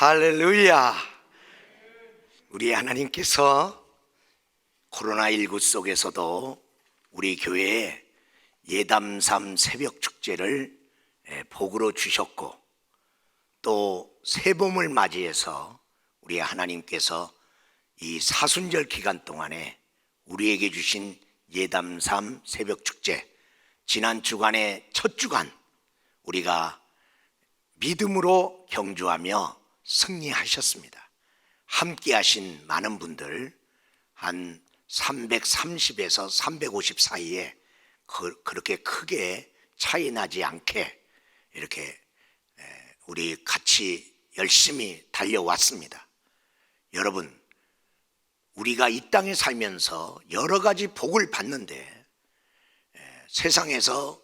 할렐루야. 우리 하나님께서 코로나19 속에서도 우리 교회에 예담삼 새벽 축제를 복으로 주셨고, 또 새봄을 맞이해서 우리 하나님께서 이 사순절 기간 동안에 우리에게 주신 예담삼 새벽 축제, 지난 주간의 첫 주간 우리가 믿음으로 경주하며 승리하셨습니다. 함께 하신 많은 분들 한 330에서 350 사이에 그렇게 크게 차이 나지 않게 이렇게 우리 같이 열심히 달려왔습니다. 여러분, 우리가 이 땅에 살면서 여러 가지 복을 받는데 세상에서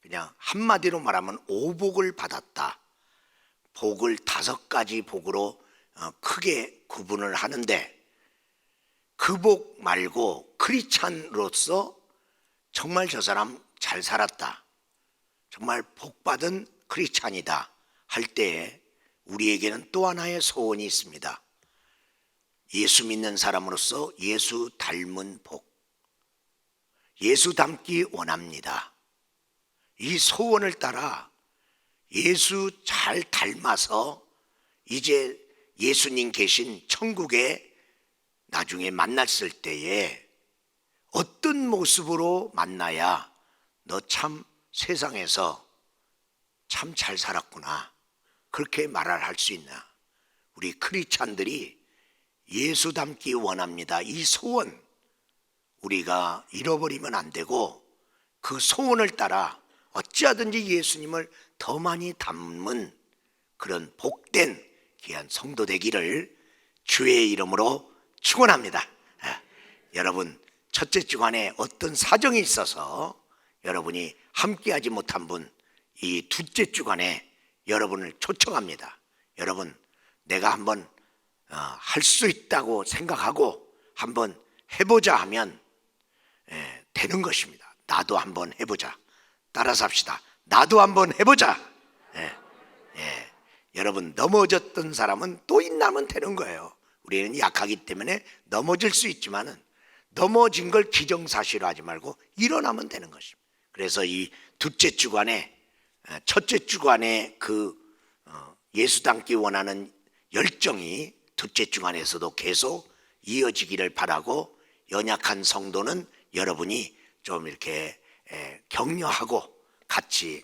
그냥 한마디로 말하면 오복을 받았다, 복을 5가지 복으로 크게 구분을 하는데, 그 복 말고 크리스찬으로서 정말 저 사람 잘 살았다, 정말 복받은 크리스찬이다 할 때에 우리에게는 또 하나의 소원이 있습니다. 예수 믿는 사람으로서 예수 닮은 복, 예수 닮기 원합니다. 이 소원을 따라 예수 잘 닮아서 이제 예수님 계신 천국에 나중에 만났을 때에 어떤 모습으로 만나야 너 참 세상에서 참 잘 살았구나, 그렇게 말을 할 수 있나? 우리 크리스찬들이 예수 닮기 원합니다. 이 소원 우리가 잃어버리면 안 되고, 그 소원을 따라 어찌하든지 예수님을 더 많이 닮은 그런 복된 귀한 성도 되기를 주의 이름으로 축원합니다. 여러분, 첫째 주간에 어떤 사정이 있어서 여러분이 함께하지 못한 분, 이 둘째 주간에 여러분을 초청합니다. 여러분, 내가 한번 할 수 있다고 생각하고 한번 해보자 하면 되는 것입니다. 나도 한번 해보자. 따라서 합시다. 나도 한번 해보자. 여러분, 넘어졌던 사람은 또 일어나면 되는 거예요. 우리는 약하기 때문에 넘어질 수 있지만은 넘어진 걸 기정사실화하지 말고 일어나면 되는 것입니다. 그래서 이 둘째 주간에, 첫째 주간에 그 예수 닮기 원하는 열정이 둘째 주간에서도 계속 이어지기를 바라고, 연약한 성도는 여러분이 좀 이렇게 격려하고 같이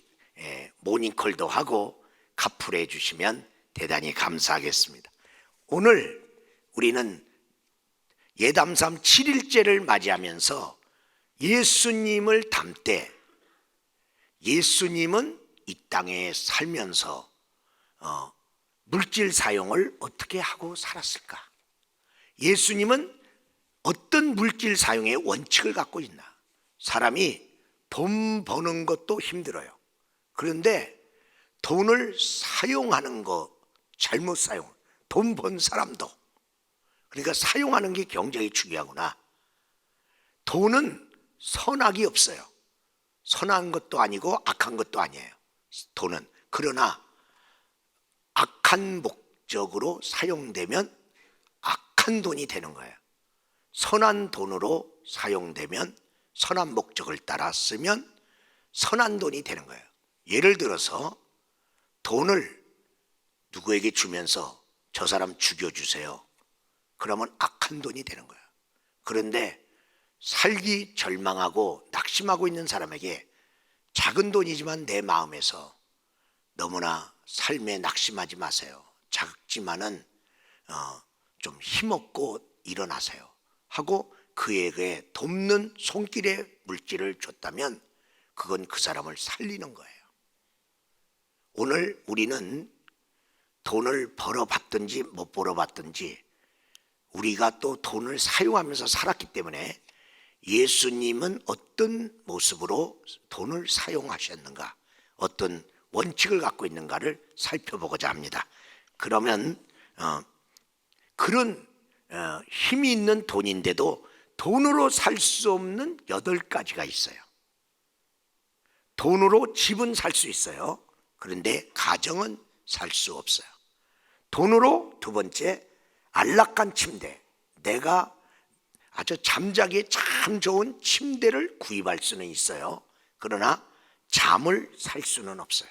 모닝콜도 하고 카풀해 주시면 대단히 감사하겠습니다. 오늘 우리는 예담삼 7일째를 맞이하면서 예수님을 닮되, 예수님은 이 땅에 살면서 물질 사용을 어떻게 하고 살았을까? 예수님은 어떤 물질 사용의 원칙을 갖고 있나? 사람이 돈 버는 것도 힘들어요. 그런데 돈을 사용하는 거 잘못 사용, 돈 번 사람도, 그러니까 사용하는 게 굉장히 중요하구나. 돈은 선악이 없어요. 선한 것도 아니고 악한 것도 아니에요, 돈은. 그러나 악한 목적으로 사용되면 악한 돈이 되는 거예요. 선한 돈으로 사용되면, 선한 목적을 따라 쓰면 선한 돈이 되는 거예요. 예를 들어서 돈을 누구에게 주면서 저 사람 죽여주세요, 그러면 악한 돈이 되는 거예요. 그런데 살기 절망하고 낙심하고 있는 사람에게 작은 돈이지만 내 마음에서 너무나 삶에 낙심하지 마세요, 작지만은 좀 힘없고 일어나세요 하고 그에게 돕는 손길의 물질을 줬다면 그건 그 사람을 살리는 거예요. 오늘 우리는 돈을 벌어봤든지 못 벌어봤든지 우리가 또 돈을 사용하면서 살았기 때문에 예수님은 어떤 모습으로 돈을 사용하셨는가, 어떤 원칙을 갖고 있는가를 살펴보고자 합니다. 그러면 그런 힘이 있는 돈인데도 돈으로 살 수 없는 8가지가 있어요. 돈으로 집은 살 수 있어요. 그런데 가정은 살 수 없어요. 돈으로 두 번째, 안락한 침대. 내가 아주 잠자기에 참 좋은 침대를 구입할 수는 있어요. 그러나 잠을 살 수는 없어요.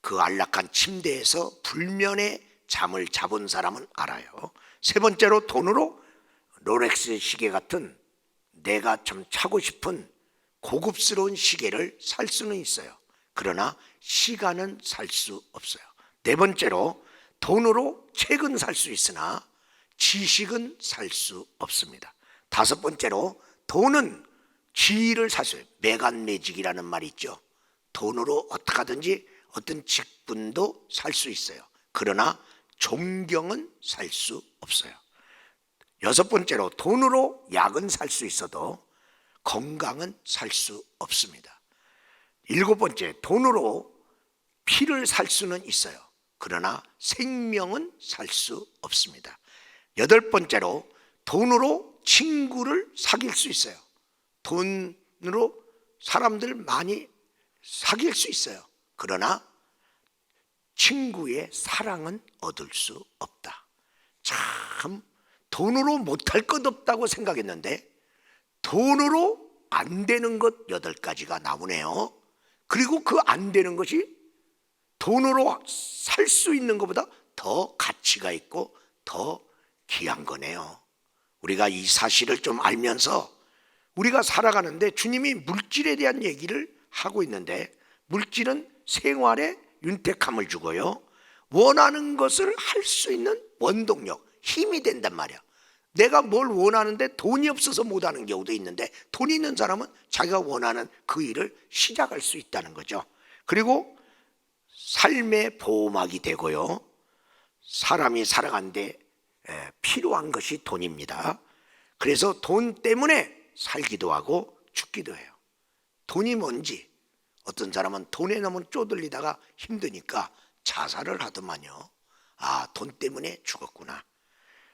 그 안락한 침대에서 불면의 잠을 자본 사람은 알아요. 세 번째로, 돈으로 롤렉스 시계 같은 내가 좀 차고 싶은 고급스러운 시계를 살 수는 있어요. 그러나 시간은 살 수 없어요. 네 번째로, 돈으로 책은 살 수 있으나 지식은 살 수 없습니다. 다섯 번째로, 돈은 지위를 살 수 있어요. 매간매직이라는 말이 있죠. 돈으로 어떻게 하든지 어떤 직분도 살 수 있어요. 그러나 존경은 살 수 없어요. 여섯 번째로, 돈으로 약은 살 수 있어도 건강은 살 수 없습니다. 일곱 번째, 돈으로 피를 살 수는 있어요. 그러나 생명은 살 수 없습니다. 여덟 번째로, 돈으로 친구를 사귈 수 있어요. 돈으로 사람들 많이 사귈 수 있어요. 그러나 친구의 사랑은 얻을 수 없다. 참, 돈으로 못할 것 없다고 생각했는데 돈으로 안 되는 것 8가지가 나오네요. 그리고 그 안 되는 것이 돈으로 살 수 있는 것보다 더 가치가 있고 더 귀한 거네요. 우리가 이 사실을 좀 알면서 우리가 살아가는데 주님이 물질에 대한 얘기를 하고 있는데, 물질은 생활에 윤택함을 주고요, 원하는 것을 할 수 있는 원동력, 힘이 된단 말이야. 내가 뭘 원하는데 돈이 없어서 못하는 경우도 있는데, 돈이 있는 사람은 자기가 원하는 그 일을 시작할 수 있다는 거죠. 그리고 삶의 보호막이 되고요, 사람이 살아가는데 필요한 것이 돈입니다. 그래서 돈 때문에 살기도 하고 죽기도 해요. 돈이 뭔지, 어떤 사람은 돈에 너무 쪼들리다가 힘드니까 자살을 하더만요. 아, 돈 때문에 죽었구나.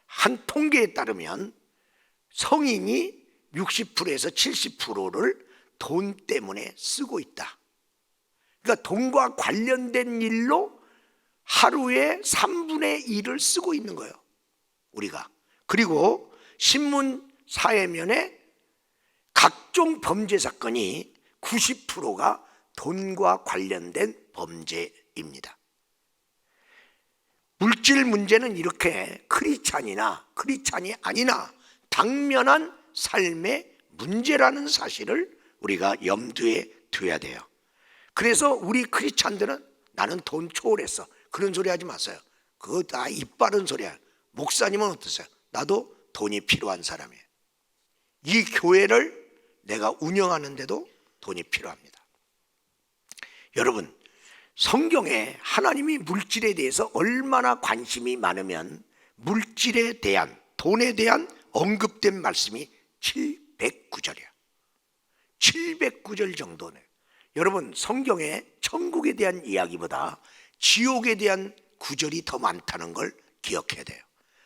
한 통계에 따르면 성인이 60%에서 70%를 돈 때문에 쓰고 있다. 그러니까 돈과 관련된 일로 하루에 3분의 1을 쓰고 있는 거예요, 우리가. 그리고 신문 사회면에 각종 범죄 사건이 90%가 돈과 관련된 범죄입니다. 물질 문제는 이렇게 크리스찬이 아니나 당면한 삶의 문제라는 사실을 우리가 염두에 둬야 돼요. 그래서 우리 크리스찬들은 나는 돈 초월했어, 그런 소리 하지 마세요. 그거 다 입 바른 소리야. 목사님은 어떠세요? 나도 돈이 필요한 사람이에요. 이 교회를 내가 운영하는데도 돈이 필요합니다. 여러분, 성경에 하나님이 물질에 대해서 얼마나 관심이 많으면 물질에 대한, 돈에 대한 언급된 말씀이 709절이야. 709절 정도네. 여러분, 성경에 천국에 대한 이야기보다 지옥에 대한 구절이 더 많다는 걸 기억해야 돼요.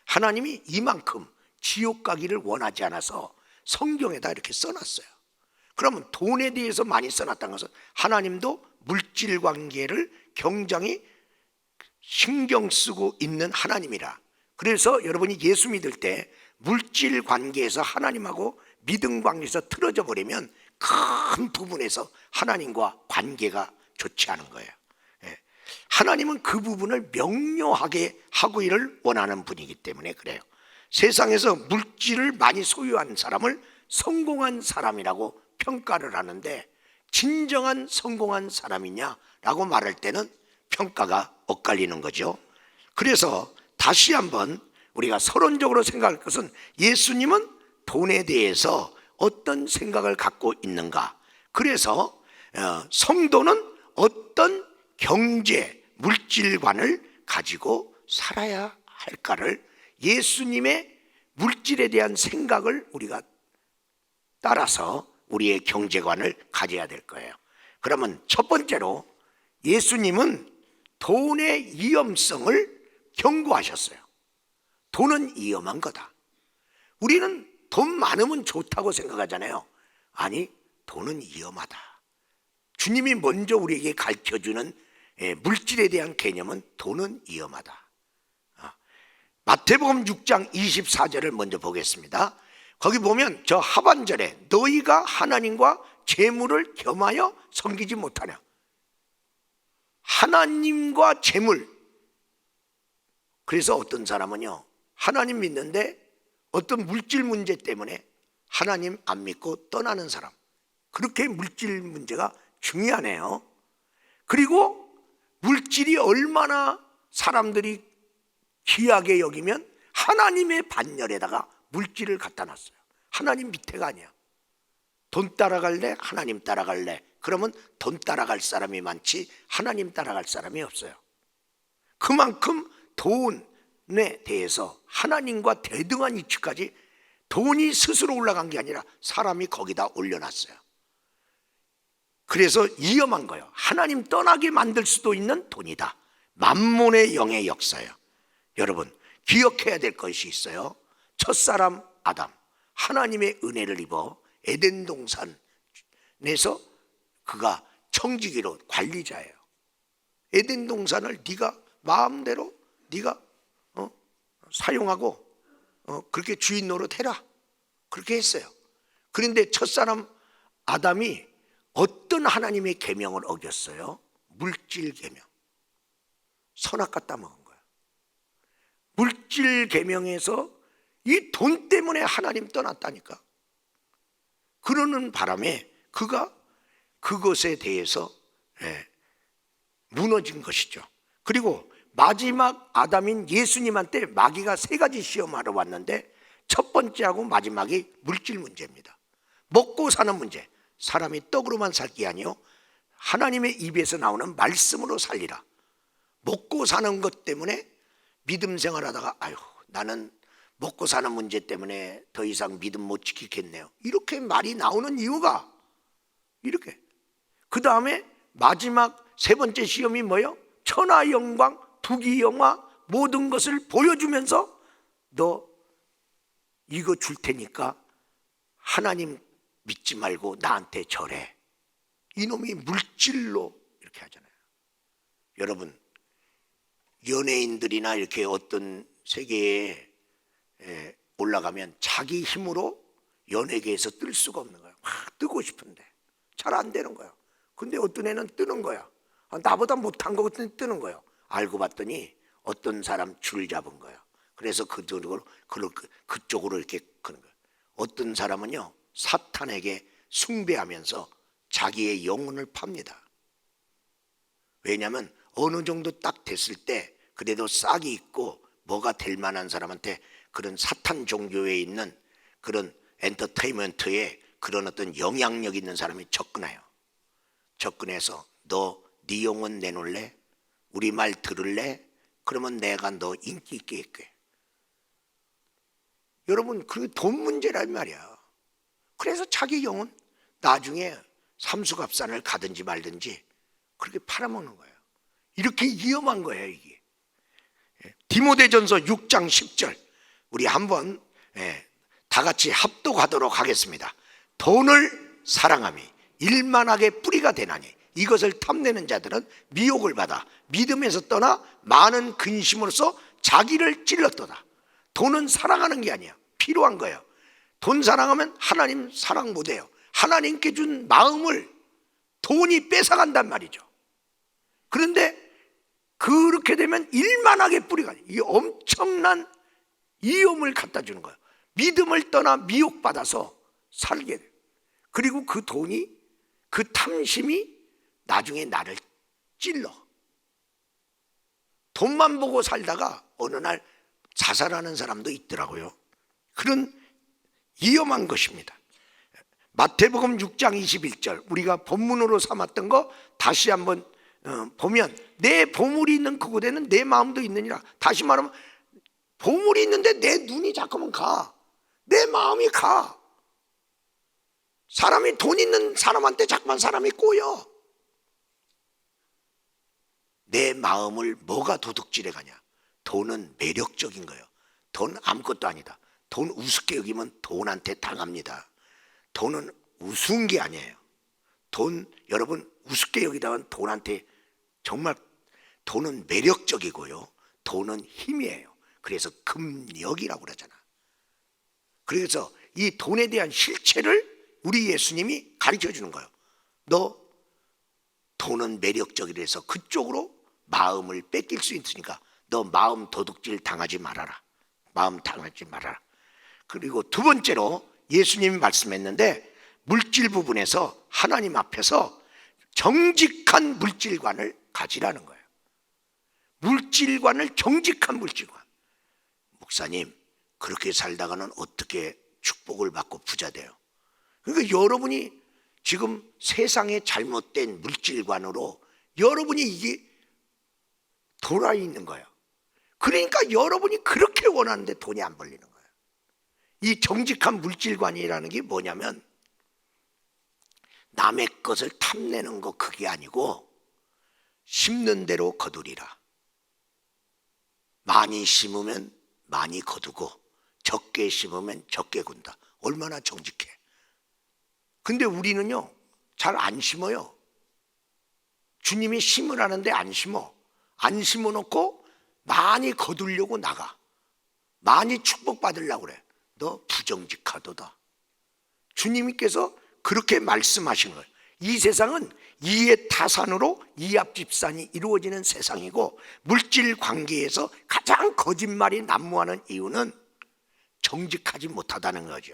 하나님이 이만큼 지옥 가기를 원하지 않아서 성경에다 이렇게 써놨어요. 그러면 돈에 대해서 많이 써놨다는 것은 하나님도 물질 관계를 굉장히 신경 쓰고 있는 하나님이라. 그래서 여러분이 예수 믿을 때 물질 관계에서 하나님하고 믿음 관계에서 틀어져 버리면 큰 부분에서 하나님과 관계가 좋지 않은 거예요. 하나님은 그 부분을 명료하게 하고 일을 원하는 분이기 때문에 그래요. 세상에서 물질을 많이 소유한 사람을 성공한 사람이라고 평가를 하는데, 진정한 성공한 사람이냐라고 말할 때는 평가가 엇갈리는 거죠. 그래서 다시 한번 우리가 서론적으로 생각할 것은, 예수님은 돈에 대해서 어떤 생각을 갖고 있는가, 그래서 성도는 어떤 경제, 물질관을 가지고 살아야 할까를, 예수님의 물질에 대한 생각을 우리가 따라서 우리의 경제관을 가져야 될 거예요. 그러면 첫 번째로, 예수님은 돈의 위험성을 경고하셨어요. 돈은 위험한 거다. 우리는 돈 많으면 좋다고 생각하잖아요. 아니, 돈은 위험하다. 주님이 먼저 우리에게 가르쳐주는 물질에 대한 개념은 돈은 위험하다. 마태복음 6장 24절을 먼저 보겠습니다. 거기 보면 저 하반절에 너희가 하나님과 재물을 겸하여 섬기지 못하냐. 하나님과 재물. 그래서 어떤 사람은요, 하나님 믿는데 어떤 물질 문제 때문에 하나님 안 믿고 떠나는 사람, 그렇게 물질 문제가 중요하네요. 그리고 물질이 얼마나 사람들이 귀하게 여기면 하나님의 반열에다가 물질을 갖다 놨어요. 하나님 밑에가 아니야. 돈 따라갈래? 하나님 따라갈래? 그러면 돈 따라갈 사람이 많지 하나님 따라갈 사람이 없어요. 그만큼 돈에 대해서 하나님과 대등한 위치까지 돈이 스스로 올라간 게 아니라 사람이 거기다 올려놨어요. 그래서 위험한 거예요. 하나님 떠나게 만들 수도 있는 돈이다. 만몬의 영의 역사예요. 여러분, 기억해야 될 것이 있어요. 첫사람 아담, 하나님의 은혜를 입어 에덴 동산에서 그가 청지기로 관리자예요. 에덴 동산을 네가 마음대로 네가 사용하고 그렇게 주인 노릇해라, 그렇게 했어요. 그런데 첫사람 아담이 어떤 하나님의 계명을 어겼어요? 물질 계명. 선악 갖다 먹은 거야. 물질 계명에서 이 돈 때문에 하나님 떠났다니까. 그러는 바람에 그가 그것에 대해서 무너진 것이죠. 그리고 마지막 아담인 예수님한테 마귀가 세 가지 시험하러 왔는데 첫 번째하고 마지막이 물질 문제입니다. 먹고 사는 문제. 사람이 떡으로만 살 게 아니요 하나님의 입에서 나오는 말씀으로 살리라. 먹고 사는 것 때문에 믿음 생활하다가 아유, 나는 먹고 사는 문제 때문에 더 이상 믿음 못 지키겠네요, 이렇게 말이 나오는 이유가 이렇게. 그 다음에 마지막 세 번째 시험이 뭐예요? 천하 영광, 부귀 영화 모든 것을 보여주면서 너 이거 줄 테니까 하나님 믿지 말고 나한테 절해. 이놈이 물질로 이렇게 하잖아요. 여러분, 연예인들이나 이렇게 어떤 세계에 올라가면 자기 힘으로 연예계에서 뜰 수가 없는 거야. 막 뜨고 싶은데 잘 안 되는 거야. 근데 어떤 애는 뜨는 거야. 나보다 못한 거 같은 뜨는 거야. 알고 봤더니 어떤 사람 줄 잡은 거야. 그래서 그쪽으로 이렇게 그런 거야. 어떤 사람은요, 사탄에게 숭배하면서 자기의 영혼을 팝니다. 왜냐하면 어느 정도 딱 됐을 때 그래도 싹이 있고 뭐가 될 만한 사람한테 그런 사탄 종교에 있는 그런 엔터테인먼트에 그런 어떤 영향력 있는 사람이 접근해요. 접근해서 너 네 영혼 내놓을래? 우리 말 들을래? 그러면 내가 너 인기 있게 할게. 여러분, 그게 돈 문제란 말이야. 그래서 자기 영혼 나중에 삼수갑산을 가든지 말든지 그렇게 팔아먹는 거예요. 이렇게 위험한 거예요, 이게. 디모데전서 6장 10절 우리 한번 다 같이 합독하도록 하겠습니다. 돈을 사랑함이 일만하게 뿌리가 되나니 이것을 탐내는 자들은 미혹을 받아 믿음에서 떠나 많은 근심으로써 자기를 찔렀도다. 돈은 사랑하는 게 아니야. 필요한 거예요. 돈 사랑하면 하나님 사랑 못해요. 하나님께 준 마음을 돈이 뺏어간단 말이죠. 그런데 그렇게 되면 일만하게 뿌리가, 이 엄청난 위험을 갖다 주는 거예요. 믿음을 떠나 미혹받아서 살게 돼요. 그리고 그 돈이, 그 탐심이 나중에 나를 찔러. 돈만 보고 살다가 어느 날 자살하는 사람도 있더라고요. 그런 위험한 것입니다. 마태복음 6장 21절 우리가 본문으로 삼았던 거 다시 한번 보면 내 보물이 있는 그곳에는 내 마음도 있느니라. 다시 말하면 보물이 있는데 내 눈이 자꾸만 가. 내 마음이 가. 사람이 돈 있는 사람한테 자꾸만 사람이 꼬여. 내 마음을 뭐가 도둑질해 가냐? 돈은 매력적인 거예요. 돈 아무것도 아니다. 돈 우습게 여기면 돈한테 당합니다. 돈은 우스운 게 아니에요. 돈 여러분 우습게 여기다가 돈한테 정말, 돈은 매력적이고요, 돈은 힘이에요. 그래서 금역이라고 그러잖아. 그래서 이 돈에 대한 실체를 우리 예수님이 가르쳐 주는 거예요. 너 돈은 매력적이라서 그쪽으로 마음을 뺏길 수 있으니까 너 마음 도둑질 당하지 말아라. 마음 당하지 말아라. 그리고 두 번째로 예수님이 말씀했는데 물질 부분에서 하나님 앞에서 정직한 물질관을 가지라는 거예요. 물질관을 정직한 물질관. 목사님, 그렇게 살다가는 어떻게 축복을 받고 부자 돼요? 그러니까 여러분이 지금 세상의 잘못된 물질관으로 여러분이 이게 돌아 있는 거예요. 그러니까 여러분이 그렇게 원하는데 돈이 안 벌리는 거예요. 이 정직한 물질관이라는 게 뭐냐면 남의 것을 탐내는 거 그게 아니고 심는 대로 거두리라. 많이 심으면 많이 거두고 적게 심으면 적게 군다. 얼마나 정직해. 근데 우리는요 잘 안 심어요. 주님이 심으라는데 안 심어. 안 심어놓고 많이 거두려고 나가. 많이 축복받으려고 그래. 너 부정직하도다. 주님께서 그렇게 말씀하신 거예요. 이 세상은 이해타산으로 이합집산이 이루어지는 세상이고 물질 관계에서 가장 거짓말이 난무하는 이유는 정직하지 못하다는 거죠.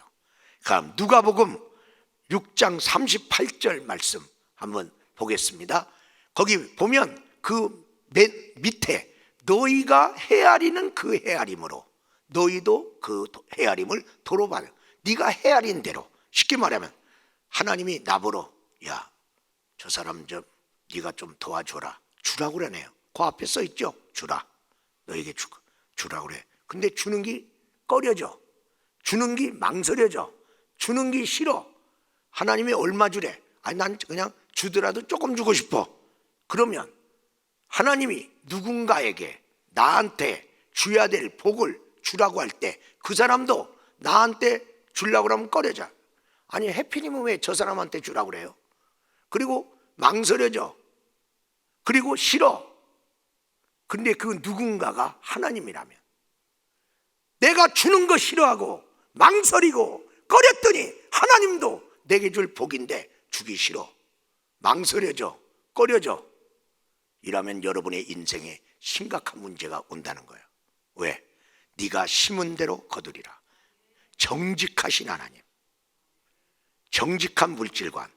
그럼 누가복음 6장 38절 말씀 한번 보겠습니다. 거기 보면 그 맨 밑에 너희가 헤아리는 그 헤아림으로 너희도 그 헤아림을 도로 받아. 네가 헤아린 대로. 쉽게 말하면 하나님이 나보러 야, 저 사람 좀 네가 좀 도와줘라. 주라고 그러네요. 그 앞에 써 있죠. 주라. 너에게 주라고 그래. 근데 주는 게 꺼려져. 주는 게 망설여져. 주는 게 싫어. 하나님이 얼마 주래? 아니 난 그냥 주더라도 조금 주고 싶어. 그러면 하나님이 누군가에게 나한테 줘야 될 복을 주라고 할 때 그 사람도 나한테 주려고 하면 꺼려져. 아니 해피님은 왜 저 사람한테 주라고 그래요? 그리고 망설여져. 그리고 싫어. 근데 그 누군가가 하나님이라면 내가 주는 거 싫어하고 망설이고 꺼렸더니 하나님도 내게 줄 복인데 주기 싫어. 망설여져. 꺼려져. 이러면 여러분의 인생에 심각한 문제가 온다는 거예요. 왜? 네가 심은 대로 거두리라. 정직하신 하나님, 정직한 물질관,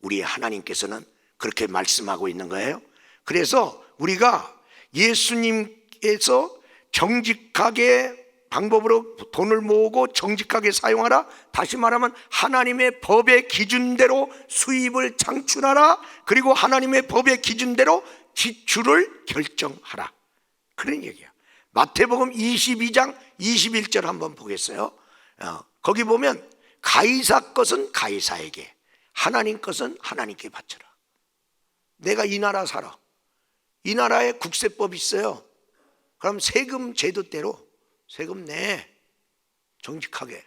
우리 하나님께서는 그렇게 말씀하고 있는 거예요. 그래서 우리가 예수님께서 정직하게 방법으로 돈을 모으고 정직하게 사용하라. 다시 말하면 하나님의 법의 기준대로 수입을 창출하라. 그리고 하나님의 법의 기준대로 지출을 결정하라. 그런 얘기야. 마태복음 22장 21절 한번 보겠어요. 거기 보면 가이사 것은 가이사에게, 하나님 것은 하나님께 바쳐라. 내가 이 나라 살아. 이 나라에 국세법 있어요. 그럼 세금 제도대로 세금 내. 정직하게.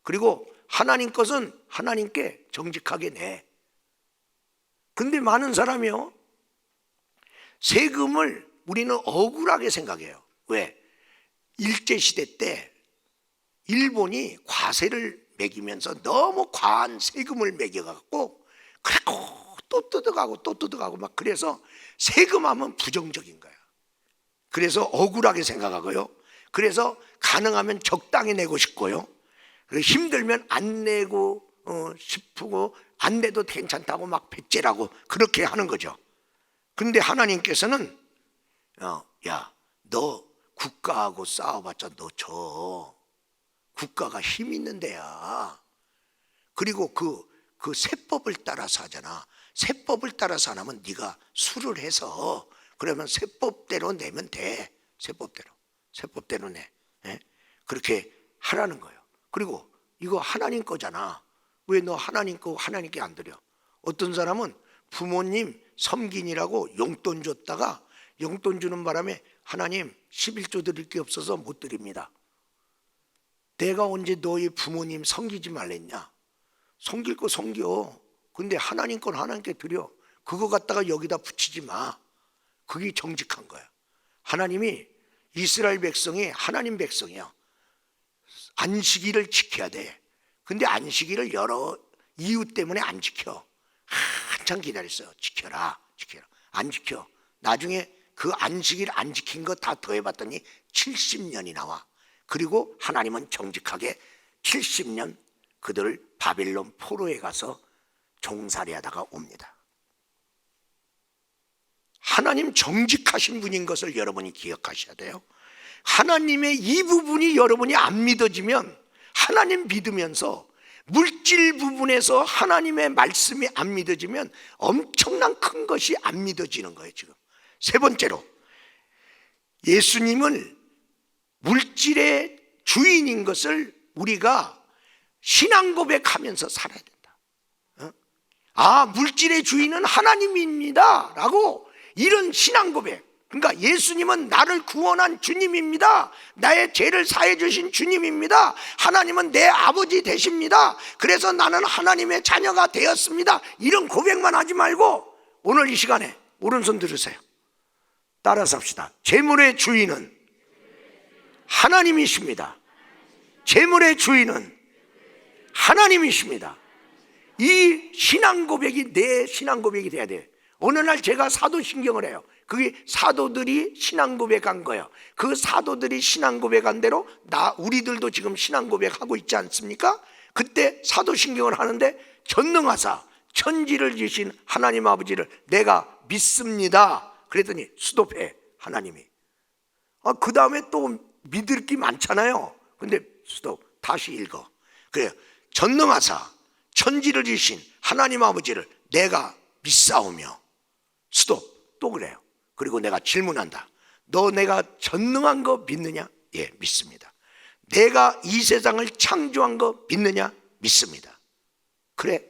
그리고 하나님 것은 하나님께 정직하게 내. 근데 많은 사람이요, 세금을 우리는 억울하게 생각해요. 왜? 일제시대 때 일본이 과세를 매기면서 너무 과한 세금을 매겨갖고 그리고 또 뜯어가고 또 뜯어가고 막 그래서 세금하면 부정적인 거야. 그래서 억울하게 생각하고요. 그래서 가능하면 적당히 내고 싶고요. 힘들면 안 내고 싶고 안 내도 괜찮다고 막 배째라고 그렇게 하는 거죠. 그런데 하나님께서는 야, 너 국가하고 싸워봤자 너 져. 국가가 힘 있는 데야. 그리고 그 세법을 따라서 하잖아. 세법을 따라서 안 하면 네가 수를 해서 그러면 세법대로 내면 돼. 세법대로 내. 예? 그렇게 하라는 거예요. 그리고 이거 하나님 거잖아. 왜 너 하나님 거 하나님께 안 드려? 어떤 사람은 부모님 섬긴이라고 용돈 줬다가 용돈 주는 바람에 하나님 11조 드릴 게 없어서 못 드립니다. 내가 언제 너희 부모님 섬기지 말랬냐? 섬길 거 섬겨. 근데 하나님 건 하나님께 드려. 그거 갖다가 여기다 붙이지 마. 그게 정직한 거야. 하나님이 이스라엘 백성이 하나님 백성이야. 안식일을 지켜야 돼. 근데 안식일을 여러 이유 때문에 안 지켜. 한참 기다렸어요. 지켜라, 지켜라. 안 지켜. 나중에 그 안식일 안 지킨 거 다 더해봤더니 70년이 나와. 그리고 하나님은 정직하게 70년 그들을 바벨론 포로에 가서 종살이 하다가 옵니다. 하나님 정직하신 분인 것을 여러분이 기억하셔야 돼요. 하나님의 이 부분이 여러분이 안 믿어지면, 하나님 믿으면서 물질 부분에서 하나님의 말씀이 안 믿어지면 엄청난 큰 것이 안 믿어지는 거예요. 지금 세 번째로, 예수님을 물질의 주인인 것을 우리가 신앙 고백하면서 살아야 된다. 아, 물질의 주인은 하나님입니다 라고, 이런 신앙 고백. 그러니까 예수님은 나를 구원한 주님입니다. 나의 죄를 사해 주신 주님입니다. 하나님은 내 아버지 되십니다. 그래서 나는 하나님의 자녀가 되었습니다. 이런 고백만 하지 말고 오늘 이 시간에 오른손 들으세요. 따라서 합시다. 재물의 주인은 하나님이십니다. 재물의 주인은 하나님이십니다. 이 신앙 고백이 내 신앙 고백이 돼야 돼요. 어느 날 제가 사도신경을 해요. 그게 사도들이 신앙 고백한 거예요. 그 사도들이 신앙 고백한 대로 우리들도 지금 신앙 고백하고 있지 않습니까? 그때 사도신경을 하는데, 전능하사 천지를 지으신 하나님 아버지를 내가 믿습니다. 그랬더니 스톱해, 하나님이. 그 다음에 또 믿을 게 많잖아요. 근데 스톱, 다시 읽어. 그래요. 전능하사 천지를 지으신 하나님 아버지를 내가 믿사오며, 스톱, 또 그래요. 그리고 내가 질문한다. 너 내가 전능한 거 믿느냐? 예, 믿습니다. 내가 이 세상을 창조한 거 믿느냐? 믿습니다. 그래.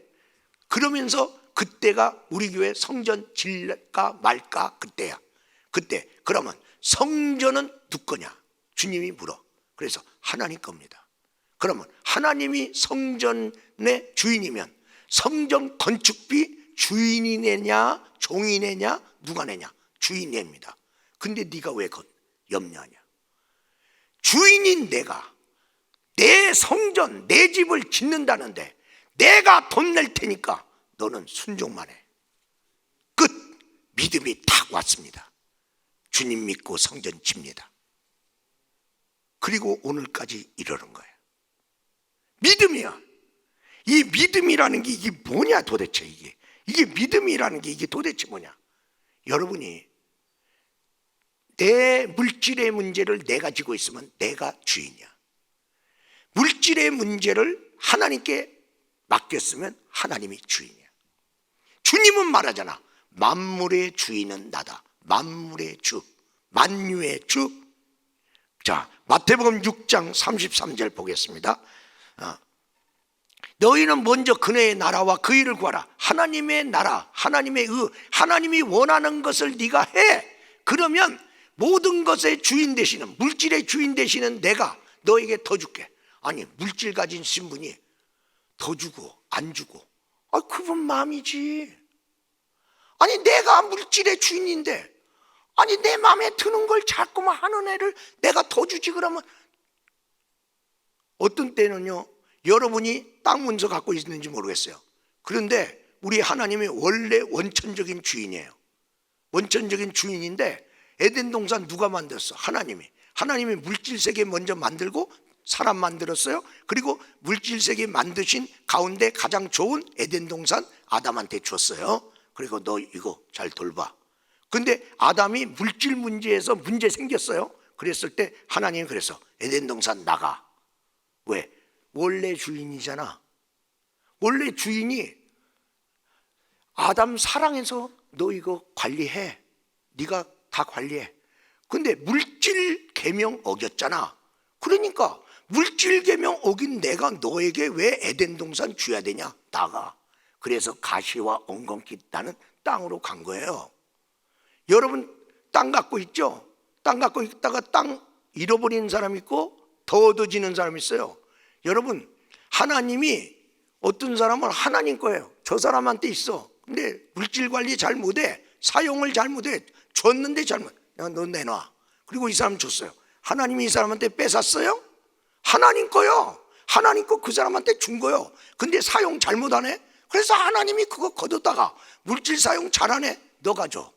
그러면서 그때가 우리 교회 성전 질까 말까 그때야. 그때 그러면 성전은 누구 거냐? 주님이 물어. 그래서 하나님 겁니다. 그러면 하나님이 성전의 주인이면 성전 건축비 주인이 내냐 종이 내냐 누가 내냐? 주인이 냅니다. 근데 네가 왜 염려하냐? 주인인 내가 내 성전 내 집을 짓는다는데 내가 돈 낼 테니까 너는 순종만 해. 끝. 믿음이 탁 왔습니다. 주님 믿고 성전 집니다. 그리고 오늘까지 이러는 거예요. 믿음이야. 이 믿음이라는 게 이게 뭐냐 도대체. 이게 믿음이라는 게 이게 도대체 뭐냐. 여러분이 내 물질의 문제를 내가 지고 있으면 내가 주인이야. 물질의 문제를 하나님께 맡겼으면 하나님이 주인이야. 주님은 말하잖아. 만물의 주인은 나다. 만물의 주, 만유의 주. 자, 마태복음 6장 33절 보겠습니다. 너희는 먼저 그의 나라와 그 일을 구하라. 하나님의 나라, 하나님의 하나님이 원하는 것을 네가 해. 그러면 모든 것의 주인 되시는, 물질의 주인 되시는 내가 너에게 더 줄게. 아니, 물질 가진 신분이 더 주고 안 주고, 그분 마음이지. 아니, 내가 물질의 주인인데, 아니 내 마음에 드는 걸 자꾸만 하는 애를 내가 더 주지. 그러면 어떤 때는요, 여러분이 땅 문서 갖고 있는지 모르겠어요. 그런데 우리 하나님이 원래 원천적인 주인이에요. 원천적인 주인인데 에덴 동산 누가 만들었어? 하나님이 물질 세계 먼저 만들고 사람 만들었어요. 그리고 물질 세계 만드신 가운데 가장 좋은 에덴 동산 아담한테 줬어요. 그리고 너 이거 잘 돌봐. 근데 아담이 물질 문제에서 문제 생겼어요. 그랬을 때 하나님이 그래서 에덴 동산 나가. 왜? 원래 주인이잖아. 원래 주인이 아담 사랑해서 너 이거 관리해. 네가 다 관리해. 근데 물질 계명 어겼잖아. 그러니까 물질 계명 어긴 내가 너에게 왜 에덴 동산 줘야 되냐? 나가. 그래서 가시와 엉겅퀴 나는 땅으로 간 거예요. 여러분 땅 갖고 있죠? 땅 갖고 있다가 땅 잃어버리는 사람 있고 더 얻어지는 사람 있어요. 여러분, 하나님이 어떤 사람은 하나님 거예요. 저 사람한테 있어. 근데 물질 관리 잘 못해. 사용을 잘 못해. 줬는데 잘못. 야, 너 내놔. 그리고 이 사람 줬어요. 하나님이 이 사람한테 뺏었어요? 하나님 거요. 하나님 거 그 사람한테 준 거요. 근데 사용 잘못하네? 그래서 하나님이 그거 거뒀다가 물질 사용 잘하네? 너 가져.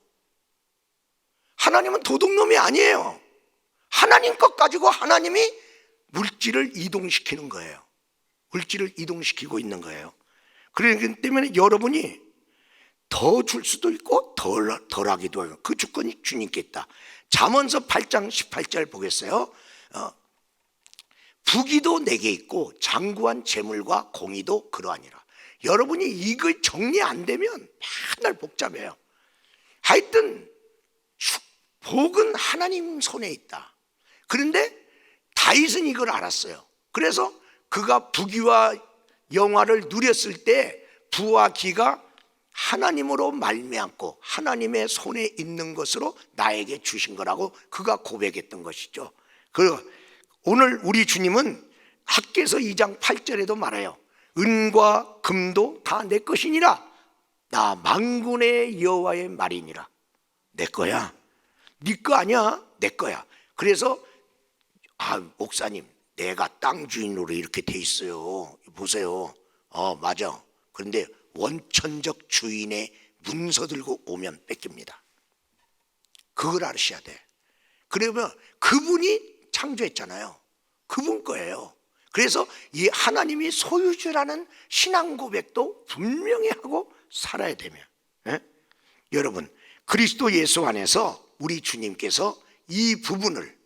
하나님은 도둑놈이 아니에요. 하나님 것 가지고 하나님이 물질을 이동시키는 거예요. 물질을 이동시키고 있는 거예요. 그렇기 때문에 여러분이 더 줄 수도 있고 덜 하기도 해요. 그 주권이 주님께 있다. 잠언서 8장 18절 보겠어요. 부귀도 내게 있고 장구한 재물과 공의도 그러하니라. 여러분이 이거 정리 안 되면 맨날 복잡해요. 하여튼 복은 하나님 손에 있다. 그런데 다윗은 이걸 알았어요. 그래서 그가 부귀와 영화를 누렸을 때 부와 기가 하나님으로 말미암고 하나님의 손에 있는 것으로 나에게 주신 거라고 그가 고백했던 것이죠. 그리고 오늘 우리 주님은 학개서 2장 8절에도 말해요. 은과 금도 다 내 것이니라. 나 만군의 여호와의 말이니라. 내 거야. 네 거 아니야. 내 거야. 그래서 목사님 내가 땅 주인으로 이렇게 돼 있어요. 보세요. 맞아. 그런데 원천적 주인의 문서 들고 오면 뺏깁니다. 그걸 아셔야 돼. 그러면 그분이 창조했잖아요. 그분 거예요. 그래서 이 하나님이 소유주라는 신앙 고백도 분명히 하고 살아야 되면, 여러분 그리스도 예수 안에서 우리 주님께서 이 부분을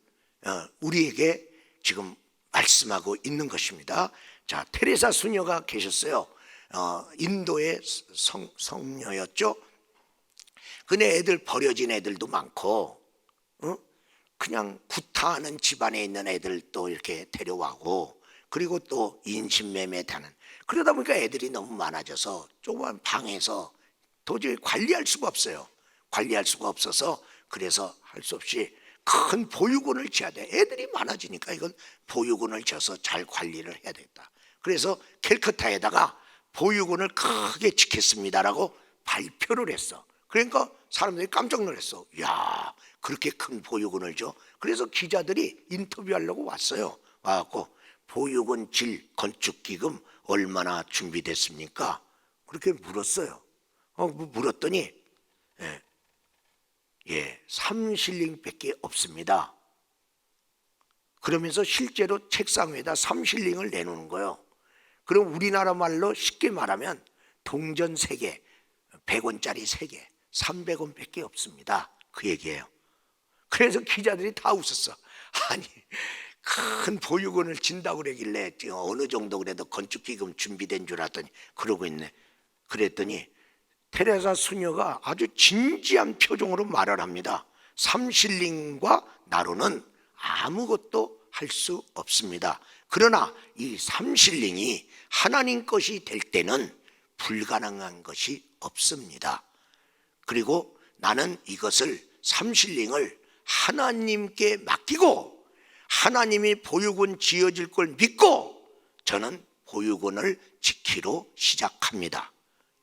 우리에게 지금 말씀하고 있는 것입니다. 자, 테레사 수녀가 계셨어요. 인도의 성녀였죠. 근데 애들 버려진 애들도 많고, 그냥 구타하는 집안에 있는 애들도 이렇게 데려와고, 그리고 또 인신매매하는. 그러다 보니까 애들이 너무 많아져서 조그만 방에서 도저히 관리할 수가 없어요. 관리할 수가 없어서 그래서 할 수 없이 큰 보육원을 지어야 돼. 애들이 많아지니까 이건 보육원을 지어서 잘 관리를 해야 되겠다. 그래서 캘커타에다가 보육원을 크게 짓겠습니다라고 발표를 했어. 그러니까 사람들이 깜짝 놀랐어. 야, 그렇게 큰 보육원을 줘? 그래서 기자들이 인터뷰하려고 왔어요. 와갖고 보육원 질 건축기금 얼마나 준비됐습니까? 그렇게 물었어요. 물었더니 3실링밖에 없습니다. 그러면서 실제로 책상 위에다 3실링을 내놓는 거예요. 그럼 우리나라 말로 쉽게 말하면 동전 3개, 100원짜리 3개, 300원밖에 없습니다. 그 얘기예요. 그래서 기자들이 다 웃었어. 아니, 큰 보육원을 진다고 그러길래 어느 정도 그래도 건축기금 준비된 줄 알았더니 그러고 있네. 그랬더니 테레사 수녀가 아주 진지한 표정으로 말을 합니다. 3실링과 나로는 아무것도 할 수 없습니다. 그러나 이 3실링이 하나님 것이 될 때는 불가능한 것이 없습니다. 그리고 나는 이것을 3실링을 하나님께 맡기고 하나님이 보육원 지어질 걸 믿고 저는 보육원을 지키러 시작합니다.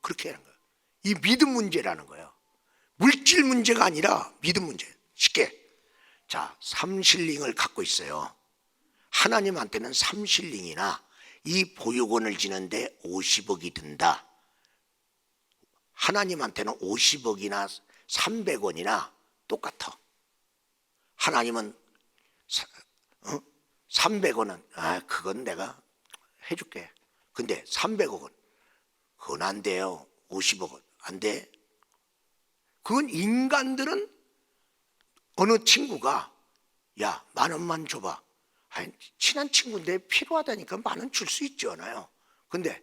그렇게 하는 거예요. 이 믿음 문제라는 거예요. 물질 문제가 아니라 믿음 문제. 쉽게. 자, 3실링을 갖고 있어요. 하나님한테는 3실링이나 이 보육원을 지는데 50억이 든다. 하나님한테는 50억이나 300원이나 똑같아. 하나님은 300원은 그건 내가 해줄게. 근데 300억은 그건 안 돼요. 50억은 안 돼. 그건 인간들은 어느 친구가 야, 10,000원만 줘봐. 아니, 친한 친구인데 필요하다니까 10,000원 줄 수 있지 않아요. 근데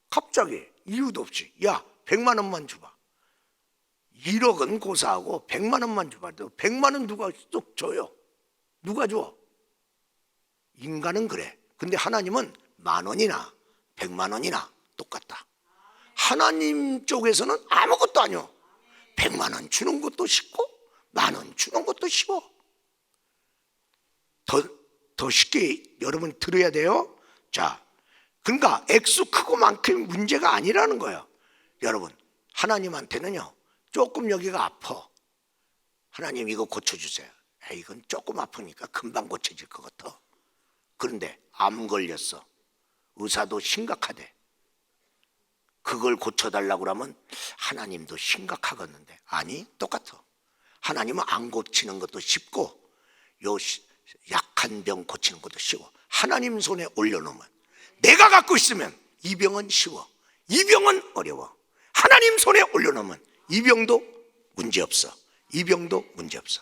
갑자기 이유도 없이 야, 100,000원만 줘봐. 1억은 고사하고 100,000원만 줘봐. 100,000원 누가 쏙 줘요? 누가 줘? 인간은 그래. 근데 하나님은 10,000원이나 100,000원이나 똑같다. 하나님 쪽에서는 아무것도 아니요. 100,000원 주는 것도 쉽고 10,000원 주는 것도 쉬워. 더 쉽게 여러분 들어야 돼요. 자, 그러니까 액수 크고 많은 문제가 아니라는 거예요. 여러분, 하나님한테는요 조금 여기가 아파. 하나님 이거 고쳐주세요. 이건 조금 아프니까 금방 고쳐질 것 같아. 그런데 암 걸렸어. 의사도 심각하대. 그걸 고쳐달라고 그러면 하나님도 심각하겠는데, 아니 똑같아. 하나님은 안 고치는 것도 쉽고 요 약한 병 고치는 것도 쉬워. 하나님 손에 올려놓으면, 내가 갖고 있으면 이 병은 쉬워, 이 병은 어려워. 하나님 손에 올려놓으면 이 병도 문제없어, 이 병도 문제없어.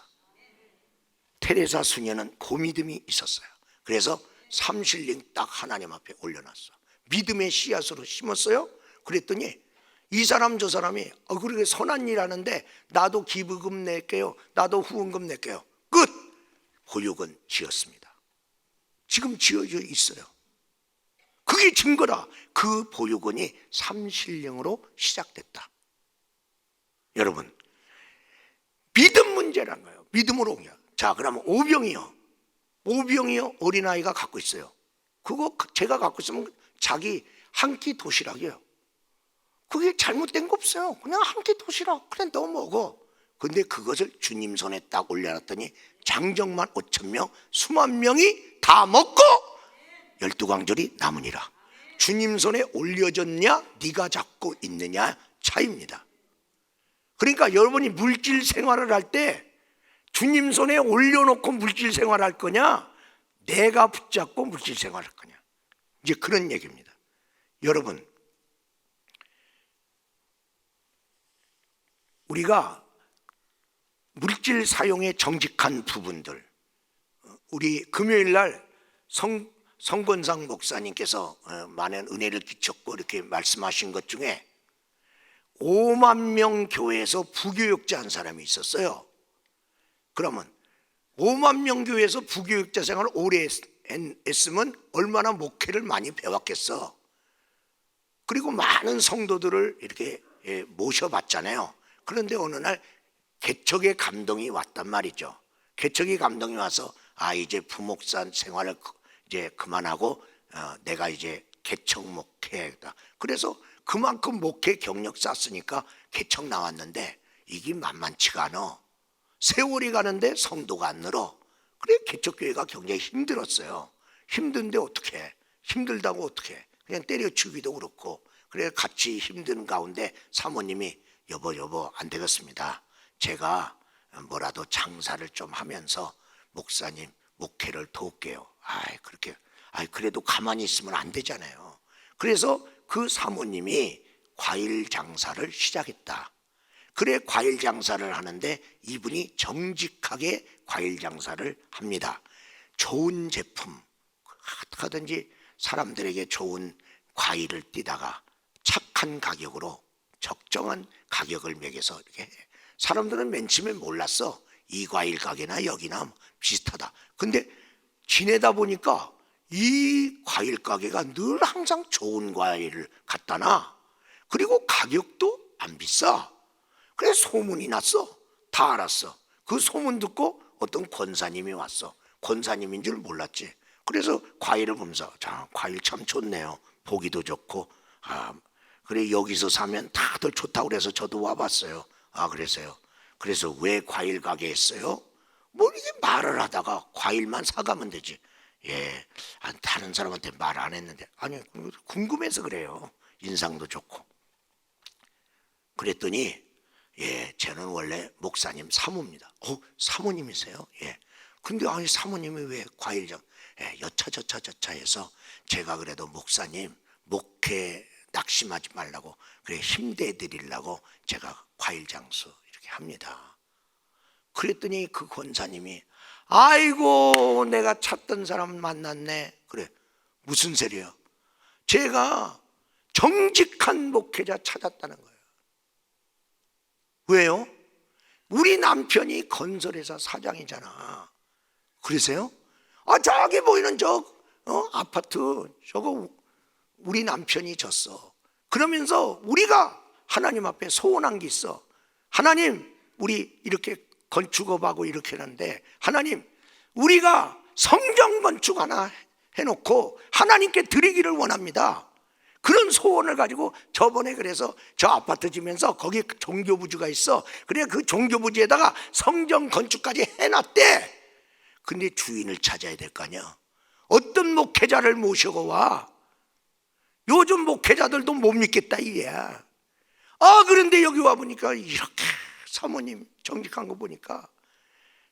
테레사 수녀는 그 믿음이 있었어요. 그래서 삼실링 딱 하나님 앞에 올려놨어. 믿음의 씨앗으로 심었어요. 그랬더니 이 사람 저 사람이 그렇게 선한 일 하는데 나도 기부금 낼게요, 나도 후원금 낼게요. 끝. 보육은 지었습니다. 지금 지어져 있어요. 그게 증거라. 그 보육원이 삼실령으로 시작됐다. 여러분, 믿음 문제란 거예요. 믿음으로 옮겨. 자, 그러면 오병이요. 어린아이가 갖고 있어요. 그거 제가 갖고 있으면 자기 한 끼 도시락이에요. 그게 잘못된 거 없어요. 그냥 한 끼 도시락 그냥 넣어 먹어. 근데 그것을 주님 손에 딱 올려놨더니 장정만 5,000명, 수만 명이 다 먹고 12광절이 남으니라. 주님 손에 올려졌냐 네가 잡고 있느냐 차이입니다. 그러니까 여러분이 물질 생활을 할 때 주님 손에 올려놓고 물질 생활할 거냐, 내가 붙잡고 물질 생활할 거냐, 이제 그런 얘기입니다. 여러분, 우리가 물질 사용에 정직한 부분들, 우리 금요일 날 성권상 목사님께서 많은 은혜를 끼쳤고 이렇게 말씀하신 것 중에 5만 명 교회에서 부교육자 한 사람이 있었어요. 그러면 5만 명 교회에서 부교육자 생활을 오래 했으면 얼마나 목회를 많이 배웠겠어. 그리고 많은 성도들을 이렇게 모셔봤잖아요. 그런데 어느 날 개척의 감동이 왔단 말이죠. 개척의 감동이 와서 이제 부목사 생활을 이제 그만하고 내가 이제 개척 목회다. 그래서 그만큼 목회 경력 쌓았으니까 개척 나왔는데 이게 만만치가 않아. 세월이 가는데 성도가 안 늘어. 그래 개척교회가 굉장히 힘들었어요. 힘든데 어떡해. 힘들다고 어떡해. 그냥 때려치기도 그렇고. 그래 같이 힘든 가운데 사모님이 여보 안 되겠습니다. 제가 뭐라도 장사를 좀 하면서 목사님 목회를 도울게요. 그래도 가만히 있으면 안 되잖아요. 그래서 그 사모님이 과일 장사를 시작했다. 그래 과일 장사를 하는데 이분이 정직하게 과일 장사를 합니다. 좋은 제품 하든지 사람들에게 좋은 과일을 띠다가 착한 가격으로 적정한 가격을 매겨서 이렇게 해. 사람들은 맨 처음에 몰랐어. 이 과일 가게나 여기나 비슷하다. 근데 지내다 보니까 이 과일 가게가 늘 항상 좋은 과일을 갖다 놔. 그리고 가격도 안 비싸. 그래서 소문이 났어. 다 알았어. 그 소문 듣고 어떤 권사님이 왔어. 권사님인 줄 몰랐지. 그래서 과일을 보면서 자, 과일 참 좋네요. 보기도 좋고 그래 여기서 사면 다들 좋다고 그래서 저도 와봤어요. 그래서요. 그래서 왜 과일 가게 했어요? 뭐 이게 말을 하다가 과일만 사가면 되지. 다른 사람한테 말 안 했는데 아니 궁금해서 그래요. 인상도 좋고. 그랬더니 저는 원래 목사님 사모입니다. 사모님이세요? 근데 아니 사모님이 왜 과일장 여차저차 해서 제가 그래도 목사님 목회 낙심하지 말라고 그래 힘내 드리려고 제가 과일 장수 이렇게 합니다. 그랬더니 그 권사님이 아이고 내가 찾던 사람 만났네. 그래 무슨 소리야? 제가 정직한 목회자 찾았다는 거예요. 왜요? 우리 남편이 건설회사 사장이잖아. 그러세요? 저기 보이는 아파트 저거 우리 남편이 졌어. 그러면서 우리가 하나님 앞에 소원한 게 있어. 하나님 우리 이렇게 건축업하고 이렇게 하는데 하나님 우리가 성경 건축 하나 해놓고 하나님께 드리기를 원합니다. 그런 소원을 가지고 저번에 그래서 저 아파트 지면서 거기 종교부지가 있어. 그래 그 종교부지에다가 성전 건축까지 해놨대. 근데 주인을 찾아야 될 거 아니야. 어떤 목회자를 모시고 와. 요즘 목회자들도 못 믿겠다 이게야. 그런데 여기 와보니까 이렇게 사모님 정직한 거 보니까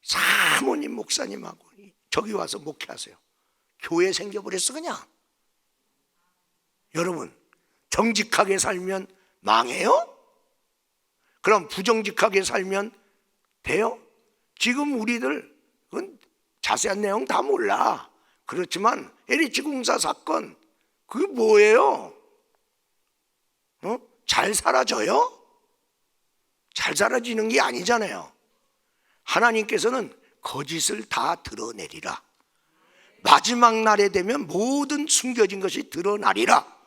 사모님 목사님하고 저기 와서 목회하세요. 교회 생겨버렸어 그냥. 여러분, 정직하게 살면 망해요? 그럼 부정직하게 살면 돼요? 지금 우리들 그건 자세한 내용 다 몰라. 그렇지만 LH 공사 사건 그게 뭐예요? 잘 사라져요? 잘 사라지는 게 아니잖아요. 하나님께서는 거짓을 다 드러내리라. 마지막 날에 되면 모든 숨겨진 것이 드러나리라.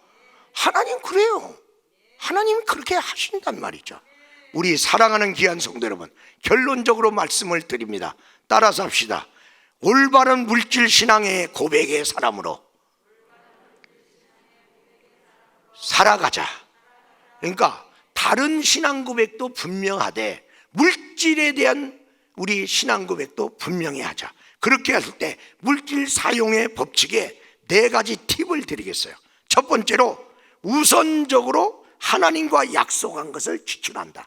하나님 그래요. 하나님 그렇게 하신단 말이죠. 우리 사랑하는 귀한 성도 여러분, 결론적으로 말씀을 드립니다. 따라서 합시다. 올바른 물질 신앙의 고백의 사람으로 살아가자. 그러니까 다른 신앙 고백도 분명하되 물질에 대한 우리 신앙 고백도 분명히 하자. 그렇게 할 때 물질 사용의 법칙에 4가지 팁을 드리겠어요. 첫 번째로 우선적으로 하나님과 약속한 것을 지출한다.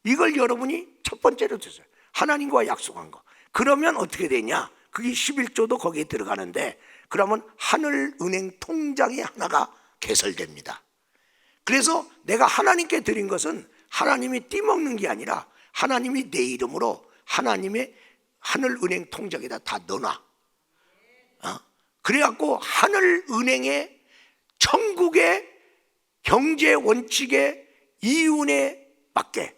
이걸 여러분이 첫 번째로 드세요. 하나님과 약속한 거. 그러면 어떻게 되냐? 그게 11조도 거기에 들어가는데 그러면 하늘은행 통장이 하나가 개설됩니다. 그래서 내가 하나님께 드린 것은 하나님이 띠먹는 게 아니라 하나님이 내 이름으로 하나님의 하늘은행 통장에다 다 넣어놔. 그래갖고 하늘은행에 천국의 경제 원칙에 이윤에 맞게.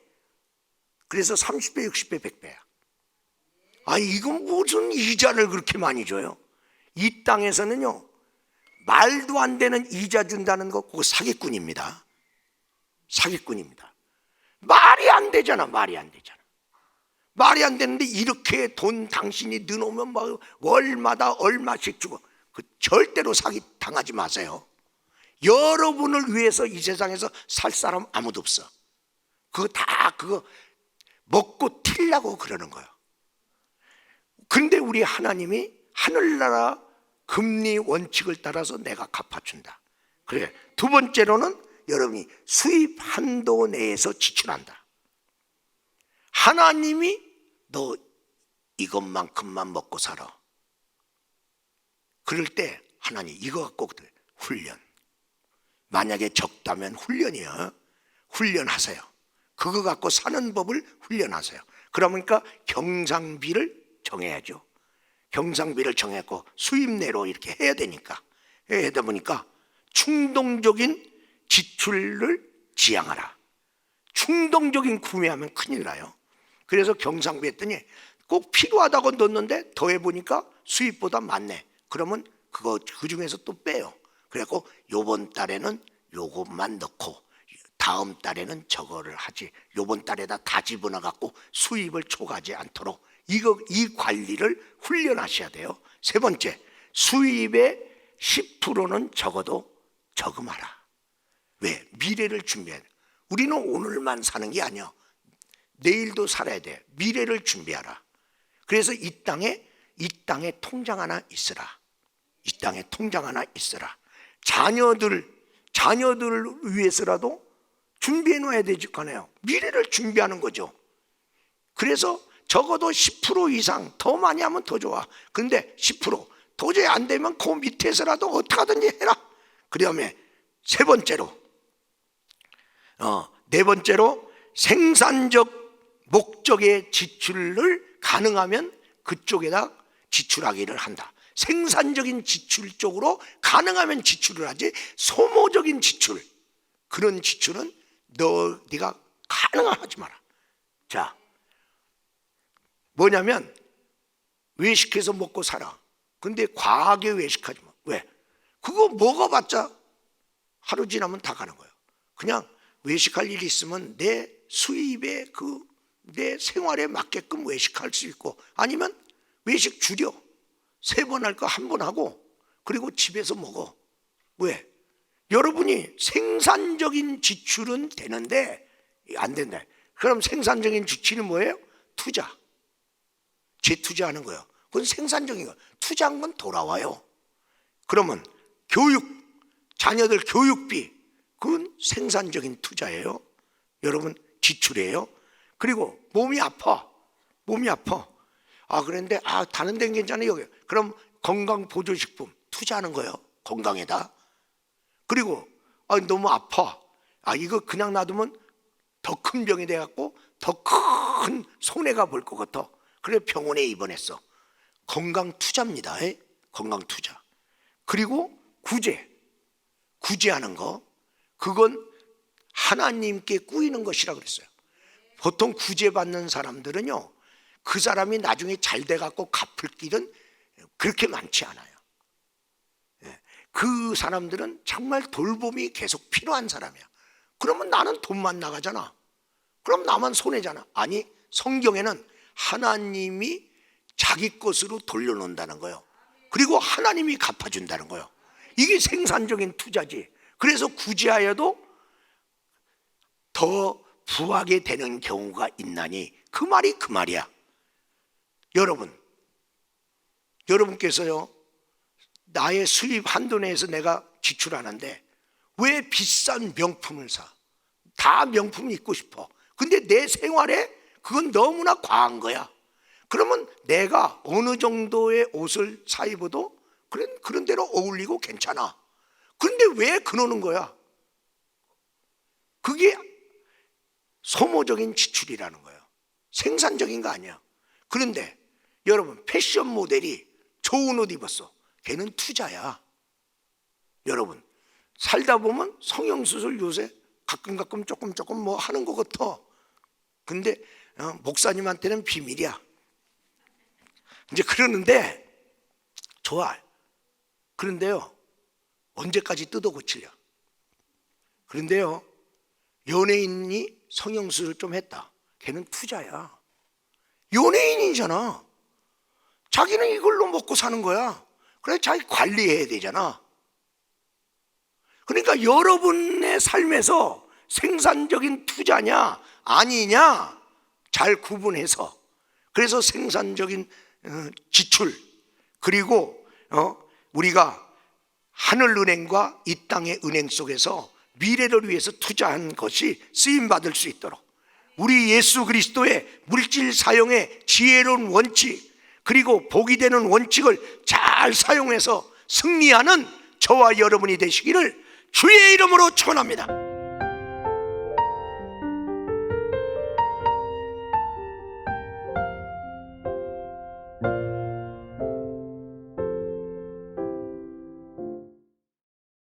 그래서 30배, 60배, 100배야. 이건 무슨 이자를 그렇게 많이 줘요? 이 땅에서는요, 말도 안 되는 이자 준다는 거 그거 사기꾼입니다. 사기꾼입니다. 말이 안 되잖아. 말이 안 되잖아. 말이 안 되는데 이렇게 돈 당신이 넣어놓으면 막 월마다 얼마씩 주고. 그 절대로 사기 당하지 마세요. 여러분을 위해서 이 세상에서 살 사람 아무도 없어. 그거 먹고 튀려고 그러는 거예요. 근데 우리 하나님이 하늘나라 금리 원칙을 따라서 내가 갚아준다. 그래. 두 번째로는 여러분이 수입 한도 내에서 지출한다. 하나님이 너 이것만큼만 먹고 살아. 그럴 때 하나님 이거 갖고 훈련. 만약에 적다면 훈련이야. 훈련하세요. 그거 갖고 사는 법을 훈련하세요. 그러니까 경상비를 정해야죠. 경상비를 정했고 수입 내로 이렇게 해야 되니까. 해다 보니까 충동적인 지출을 지양하라. 충동적인 구매하면 큰일 나요. 그래서 경상비 했더니 꼭 필요하다고 넣었는데 더해보니까 수입보다 많네. 그러면 그 중에서 또 빼요. 그래갖고 요번 달에는 요것만 넣고 다음 달에는 저거를 하지. 요번 달에다 다 집어넣어갖고 수입을 초과하지 않도록 이 관리를 훈련하셔야 돼요. 세 번째, 수입의 10%는 적어도 저금하라. 왜? 미래를 준비해야 돼. 우리는 오늘만 사는 게 아니야. 내일도 살아야 돼. 미래를 준비하라. 그래서 이 땅에 통장 하나 있으라. 이 땅에 통장 하나 있으라. 자녀들을 위해서라도 준비해 놓아야 되지 않아요. 미래를 준비하는 거죠. 그래서 적어도 10% 이상 더 많이 하면 더 좋아. 그런데 10% 도저히 안 되면 그 밑에서라도 어떻게 하든지 해라. 그 다음에 네 번째로 생산적 목적의 지출을 가능하면 그쪽에다 지출하기를 한다. 생산적인 지출 쪽으로 가능하면 지출을 하지, 소모적인 지출, 그런 지출은 네가 가능하면 하지 마라. 자, 뭐냐면 외식해서 먹고 살아. 근데 과하게 외식하지 마. 왜? 그거 먹어봤자 하루 지나면 다 가는 거예요. 그냥 외식할 일이 있으면 내 수입에 내 생활에 맞게끔 외식할 수 있고, 아니면 외식 줄여. 3번 할 거 1번 하고, 그리고 집에서 먹어. 왜? 여러분이 생산적인 지출은 되는데 안 된다. 그럼 생산적인 지출이 뭐예요? 투자. 재투자하는 거예요. 그건 생산적인 거. 투자한 건 돌아와요. 그러면 교육, 자녀들 교육비, 그건 생산적인 투자예요. 여러분 지출이에요. 그리고 몸이 아파. 그런데 다른 데는 괜찮아요. 그럼 건강보조식품 투자하는 거예요. 건강에다. 그리고 너무 아파. 이거 그냥 놔두면 더 큰 병이 돼갖고 더 큰 손해가 볼 것 같아. 그래 병원에 입원했어. 건강 투자입니다. 건강 투자. 그리고 구제하는 거, 그건 하나님께 꾸이는 것이라 그랬어요. 보통 구제받는 사람들은요, 그 사람이 나중에 잘 돼갖고 갚을 길은 그렇게 많지 않아요. 그 사람들은 정말 돌봄이 계속 필요한 사람이야. 그러면 나는 돈만 나가잖아. 그럼 나만 손해잖아. 아니, 성경에는 하나님이 자기 것으로 돌려놓는다는 거예요. 그리고 하나님이 갚아준다는 거예요. 이게 생산적인 투자지. 그래서 구제하여도 더 부하게 되는 경우가 있나니, 그 말이 그 말이야. 여러분께서요, 나의 수입 한도 내에서 내가 지출하는데 왜 비싼 명품을 사? 다 명품 입고 싶어. 근데 내 생활에 그건 너무나 과한 거야. 그러면 내가 어느 정도의 옷을 사 입어도 그런 대로 어울리고 괜찮아. 그런데 왜 그러는 거야? 그게 소모적인 지출이라는 거예요. 생산적인 거 아니야. 그런데 여러분, 패션 모델이 좋은 옷 입었어. 걔는 투자야. 여러분, 살다 보면 성형수술 요새 가끔 조금 뭐 하는 것 같아. 근데 목사님한테는 비밀이야. 이제 그러는데 좋아. 그런데요, 언제까지 뜯어 고치려? 그런데요, 연예인이 성형수술 좀 했다. 걔는 투자야. 연예인이잖아. 자기는 이걸로 먹고 사는 거야. 그래, 자기 관리해야 되잖아. 그러니까 여러분의 삶에서 생산적인 투자냐 아니냐 잘 구분해서, 그래서 생산적인 지출, 그리고 우리가 하늘은행과 이 땅의 은행 속에서 미래를 위해서 투자한 것이 쓰임받을 수 있도록 우리 예수 그리스도의 물질 사용의 지혜로운 원칙, 그리고 복이 되는 원칙을 잘 사용해서 승리하는 저와 여러분이 되시기를 주의 이름으로 축원합니다.